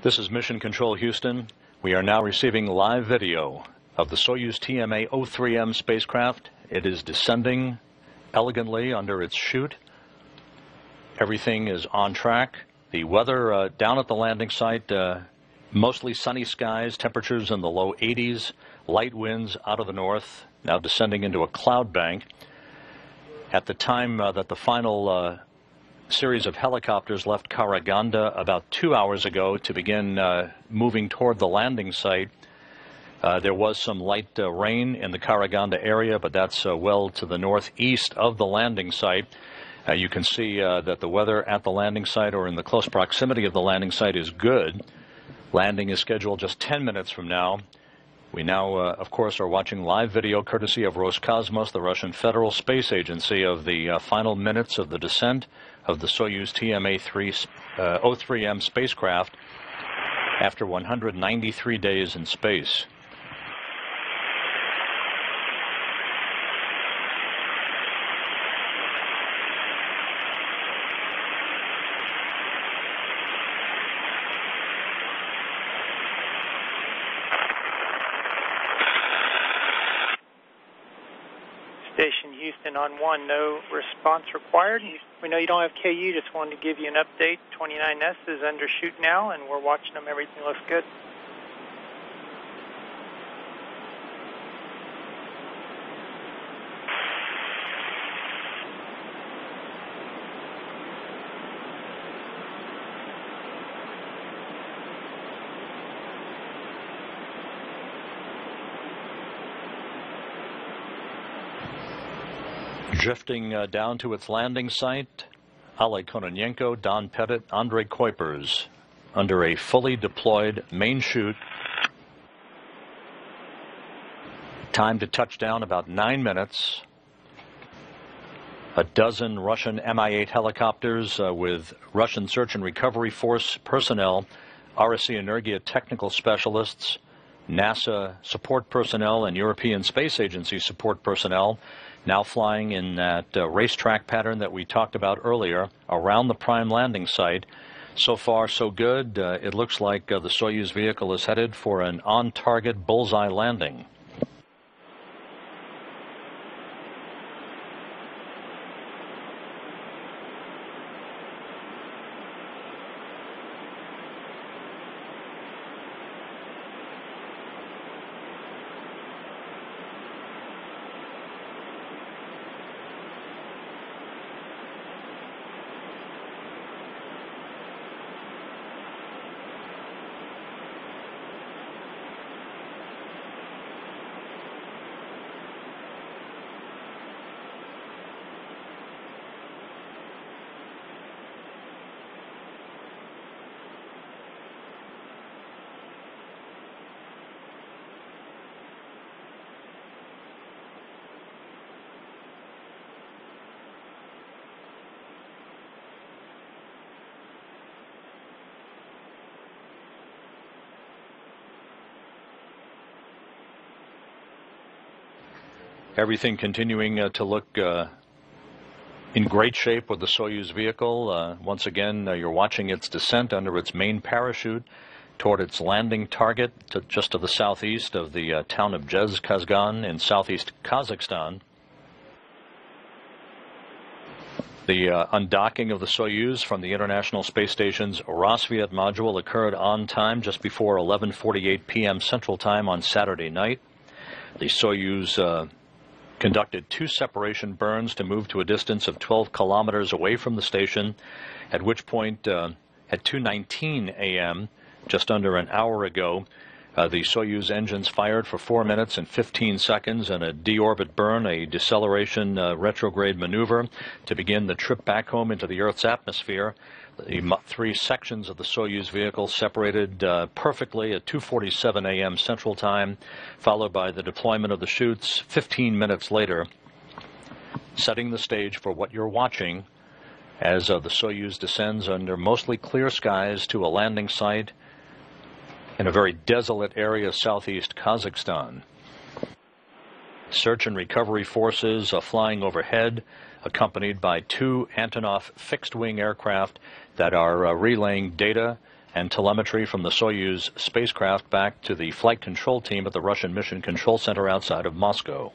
This is Mission Control Houston. We are now receiving live video of the Soyuz TMA-03M spacecraft. It is descending elegantly under its chute. Everything is on track. The weather down at the landing site, mostly sunny skies, temperatures in the low 80s, light winds out of the north, now descending into a cloud bank. At the time that the final series of helicopters left Karaganda about 2 hours ago to begin moving toward the landing site, there was some light rain in the Karaganda area, but that's well to the northeast of the landing site. You can see that the weather at the landing site or in the close proximity of the landing site is good. Landing is scheduled just 10 minutes from now. We now, of course, are watching live video courtesy of Roscosmos, the Russian Federal Space Agency, of the final minutes of the descent of the Soyuz TMA-03M spacecraft after 193 days in space. Station Houston on 1, no response required. We know you don't have KU, just wanted to give you an update. 29S is under shoot now, and we're watching them. Everything looks good. Drifting down to its landing site, Oleg Kononenko, Don Pettit, Andrei Kuipers, under a fully deployed main chute. Time to touch down about 9 minutes. A dozen Russian Mi-8 helicopters with Russian Search and Recovery Force personnel, RSC Energia technical specialists, NASA support personnel, and European Space Agency support personnel now flying in that racetrack pattern that we talked about earlier around the prime landing site. So far, so good. It looks like the Soyuz vehicle is headed for an on-target bullseye landing. Everything continuing to look in great shape with the Soyuz vehicle. Once again, you're watching its descent under its main parachute toward its landing target just to the southeast of the town of Zhezkazgan in southeast Kazakhstan. The undocking of the Soyuz from the International Space Station's Rassvet module occurred on time just before 11:48 p.m. Central Time on Saturday night. The Soyuz conducted 2 separation burns to move to a distance of 12 kilometers away from the station, at which point at 2:19 a.m., just under an hour ago, the Soyuz engines fired for 4 minutes and 15 seconds in a deorbit burn, a deceleration retrograde maneuver to begin the trip back home into the Earth's atmosphere. The 3 sections of the Soyuz vehicle separated perfectly at 2:47 a.m. Central Time, followed by the deployment of the chutes 15 minutes later, setting the stage for what you're watching as the Soyuz descends under mostly clear skies to a landing site in a very desolate area of southeast Kazakhstan. Search and recovery forces are flying overhead, accompanied by 2 Antonov fixed-wing aircraft that are relaying data and telemetry from the Soyuz spacecraft back to the flight control team at the Russian Mission Control Center outside of Moscow.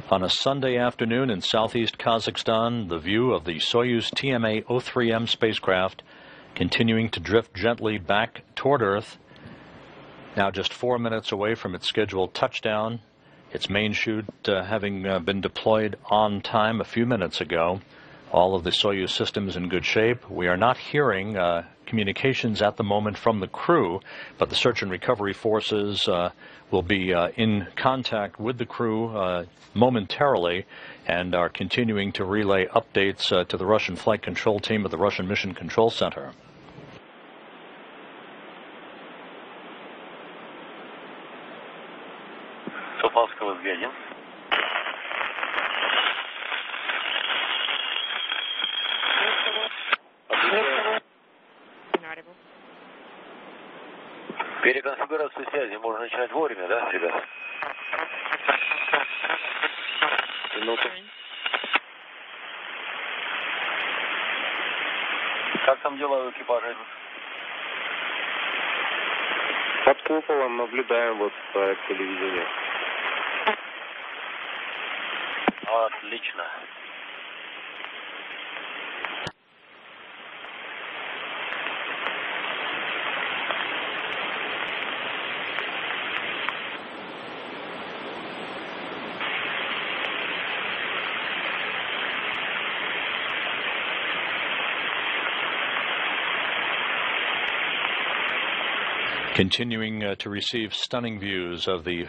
On a Sunday afternoon in southeast Kazakhstan, the view of the Soyuz TMA-03M spacecraft continuing to drift gently back toward Earth, now just 4 minutes away from its scheduled touchdown, its main chute having been deployed on time a few minutes ago. All of the Soyuz systems in good shape. We are not hearing communications at the moment from the crew, but the search and recovery forces will be in contact with the crew momentarily and are continuing to relay updates to the Russian flight control team at the Russian Mission Control Center. Переконфигурацию связи можно начинать вовремя, да, ребят? Минуту. Как там дела у экипажа идут? Под куполом наблюдаем вот по телевидению. Отлично. Continuing to receive stunning views of the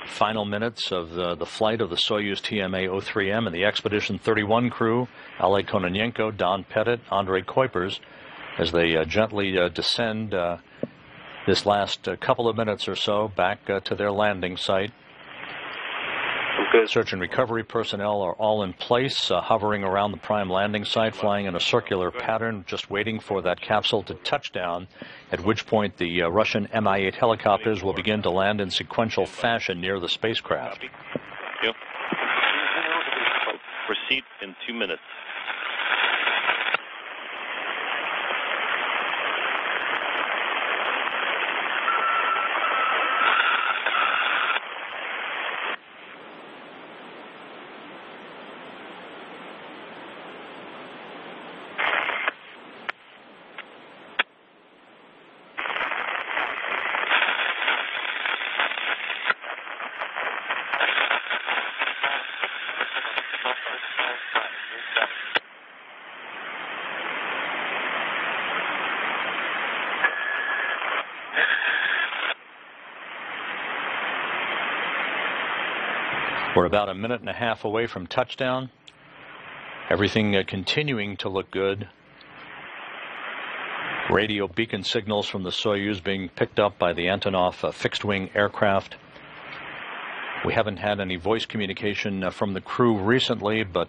final minutes of the flight of the Soyuz TMA-03M and the Expedition 31 crew, Oleg Kononenko, Don Pettit, Andrei Kuipers, as they gently descend this last couple of minutes or so back to their landing site. Search and recovery personnel are all in place, hovering around the prime landing site, flying in a circular pattern, just waiting for that capsule to touch down, at which point the Russian Mi-8 helicopters will begin to land in sequential fashion near the spacecraft. Yep. Proceed in 2 minutes. We're about a minute and a half away from touchdown. Everything continuing to look good. Radio beacon signals from the Soyuz being picked up by the Antonov fixed-wing aircraft. We haven't had any voice communication from the crew recently, but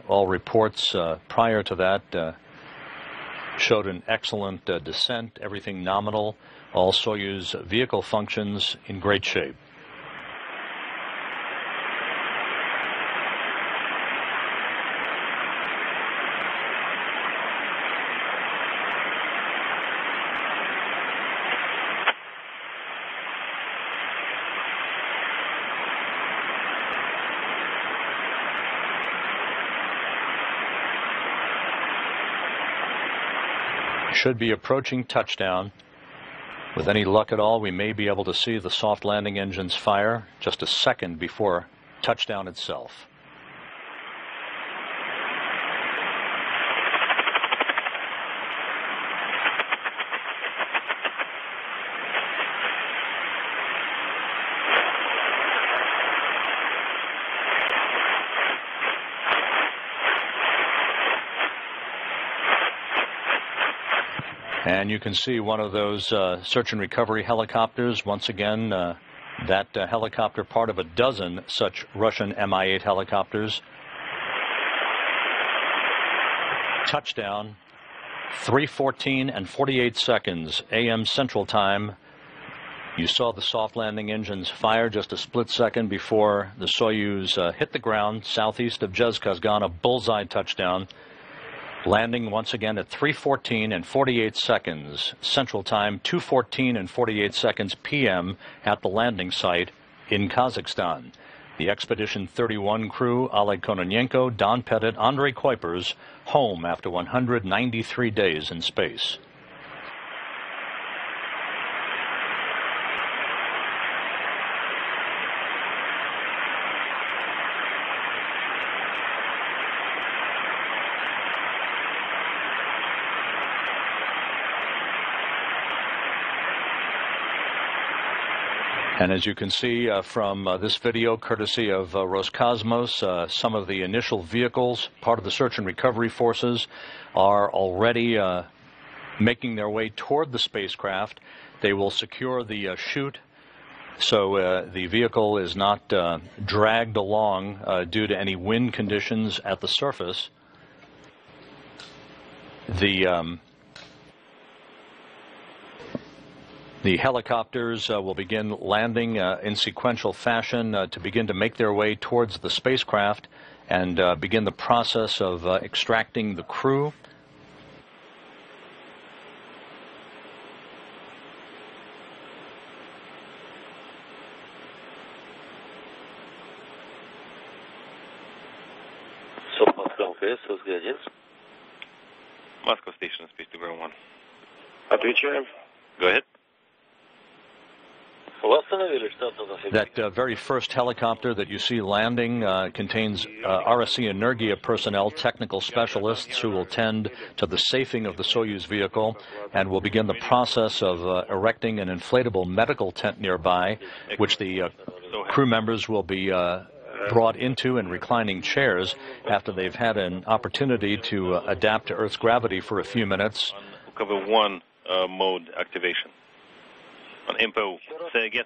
all reports prior to that showed an excellent descent, everything nominal, all Soyuz vehicle functions in great shape. Should be approaching touchdown. With any luck at all, we may be able to see the soft landing engines fire just a second before touchdown itself. And you can see one of those search and recovery helicopters. Once again, that helicopter part of a dozen such Russian Mi-8 helicopters. Touchdown, 3:14 and 48 seconds a.m. Central Time. You saw the soft landing engines fire just a split second before the Soyuz hit the ground southeast of Zhezkazgan, a bullseye touchdown. Landing once again at 3:14 and 48 seconds Central Time, 2:14 and 48 seconds p.m. at the landing site in Kazakhstan. The Expedition 31 crew, Oleg Kononenko, Don Pettit, Andrei Kuipers, home after 193 days in space. And as you can see from this video, courtesy of Roscosmos, some of the initial vehicles, part of the search and recovery forces, are already making their way toward the spacecraft. They will secure the chute so the vehicle is not dragged along due to any wind conditions at the surface. The helicopters will begin landing in sequential fashion to begin to make their way towards the spacecraft and begin the process of extracting the crew. Moscow Station, Space 201. Отвечаем. Go ahead. That very first helicopter that you see landing contains RSC Energia personnel, technical specialists who will tend to the safing of the Soyuz vehicle and will begin the process of erecting an inflatable medical tent nearby, which the crew members will be brought into in reclining chairs after they've had an opportunity to adapt to Earth's gravity for a few minutes. Cover 1 mode activation. On IMPO. Say again.